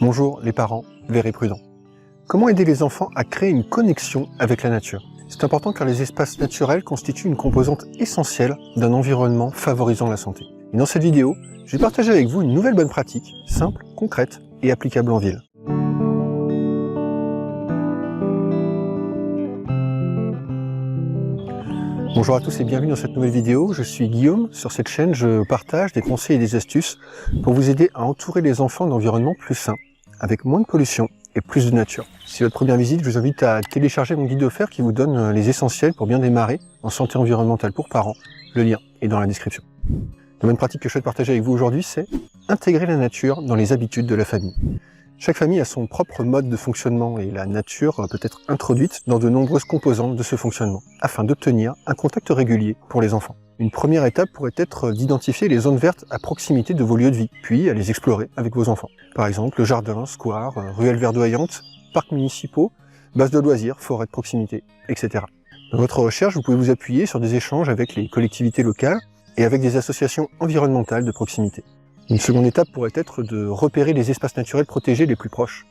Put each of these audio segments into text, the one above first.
Bonjour les parents verts et prudents. Comment aider les enfants à créer une connexion avec la nature? C'est important car les espaces naturels constituent une composante essentielle d'un environnement favorisant la santé. Et dans cette vidéo, je vais partager avec vous une nouvelle bonne pratique, simple, concrète et applicable en ville. Bonjour à tous et bienvenue dans cette nouvelle vidéo. Je suis Guillaume. Sur cette chaîne, je partage des conseils et des astuces pour vous aider à entourer les enfants d'environnements plus sains, avec moins de pollution et plus de nature. Si c'est votre première visite, je vous invite à télécharger mon guide offert qui vous donne les essentiels pour bien démarrer en santé environnementale pour parents. Le lien est dans la description. La bonne pratique que je souhaite partager avec vous aujourd'hui, c'est intégrer la nature dans les habitudes de la famille. Chaque famille a son propre mode de fonctionnement et la nature peut être introduite dans de nombreuses composantes de ce fonctionnement, afin d'obtenir un contact régulier pour les enfants. Une première étape pourrait être d'identifier les zones vertes à proximité de vos lieux de vie, puis à les explorer avec vos enfants. Par exemple, le jardin, square, ruelles verdoyantes, parcs municipaux, bases de loisirs, forêts de proximité, etc. Dans votre recherche, vous pouvez vous appuyer sur des échanges avec les collectivités locales et avec des associations environnementales de proximité. Une seconde étape pourrait être de repérer les espaces naturels protégés les plus proches.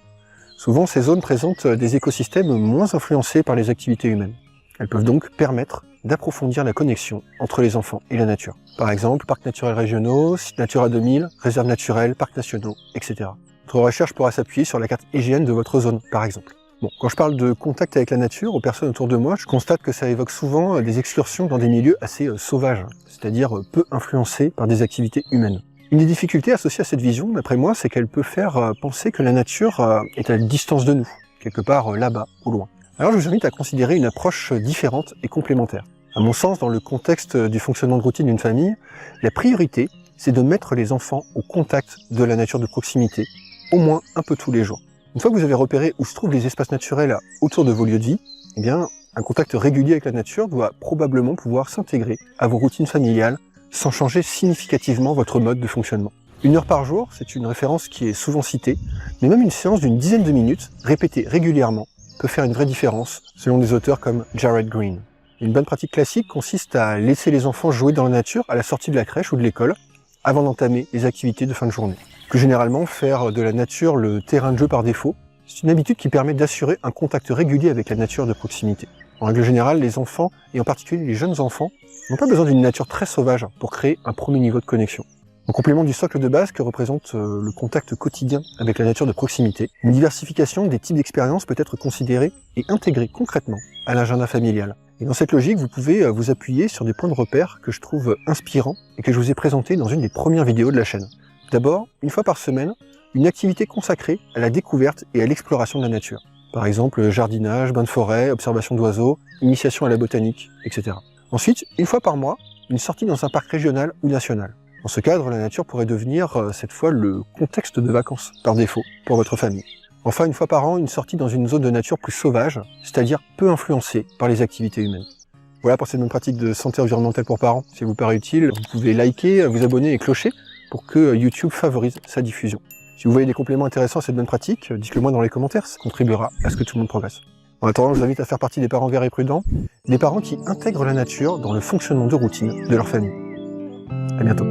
Souvent, ces zones présentent des écosystèmes moins influencés par les activités humaines. Elles peuvent donc permettre d'approfondir la connexion entre les enfants et la nature. Par exemple, parcs naturels régionaux, sites Natura 2000, réserves naturelles, parcs nationaux, etc. Votre recherche pourra s'appuyer sur la carte IGN de votre zone, par exemple. Bon, quand je parle de contact avec la nature aux personnes autour de moi, je constate que ça évoque souvent des excursions dans des milieux assez sauvages, c'est-à-dire peu influencés par des activités humaines. Une des difficultés associées à cette vision, d'après moi, c'est qu'elle peut faire penser que la nature est à distance de nous, quelque part là-bas, au loin. Alors je vous invite à considérer une approche différente et complémentaire. À mon sens, dans le contexte du fonctionnement de routine d'une famille, la priorité, c'est de mettre les enfants au contact de la nature de proximité, au moins un peu tous les jours. Une fois que vous avez repéré où se trouvent les espaces naturels autour de vos lieux de vie, eh bien, un contact régulier avec la nature doit probablement pouvoir s'intégrer à vos routines familiales, sans changer significativement votre mode de fonctionnement. 1 heure par jour, c'est une référence qui est souvent citée, mais même une séance d'une dizaine de minutes, répétée régulièrement, peut faire une vraie différence, selon des auteurs comme Jared Green. Une bonne pratique classique consiste à laisser les enfants jouer dans la nature à la sortie de la crèche ou de l'école, avant d'entamer les activités de fin de journée. Plus généralement, faire de la nature le terrain de jeu par défaut, c'est une habitude qui permet d'assurer un contact régulier avec la nature de proximité. En règle générale, les enfants, et en particulier les jeunes enfants, n'ont pas besoin d'une nature très sauvage pour créer un premier niveau de connexion. En complément du socle de base que représente le contact quotidien avec la nature de proximité, une diversification des types d'expériences peut être considérée et intégrée concrètement à l'agenda familial. Et dans cette logique, vous pouvez vous appuyer sur des points de repère que je trouve inspirants et que je vous ai présentés dans une des premières vidéos de la chaîne. D'abord, 1 fois par semaine, une activité consacrée à la découverte et à l'exploration de la nature. Par exemple, jardinage, bain de forêt, observation d'oiseaux, initiation à la botanique, etc. Ensuite, 1 fois par mois, une sortie dans un parc régional ou national. Dans ce cadre, la nature pourrait devenir cette fois le contexte de vacances, par défaut, pour votre famille. Enfin, 1 fois par an, une sortie dans une zone de nature plus sauvage, c'est-à-dire peu influencée par les activités humaines. Voilà pour cette bonne pratique de santé environnementale pour parents. Si elle vous paraît utile, vous pouvez liker, vous abonner et clocher pour que YouTube favorise sa diffusion. Si vous voyez des compléments intéressants à cette bonne pratique, dites-le moi dans les commentaires, ça contribuera à ce que tout le monde progresse. En attendant, je vous invite à faire partie des parents verts et prudents, des parents qui intègrent la nature dans le fonctionnement de routine de leur famille. À bientôt.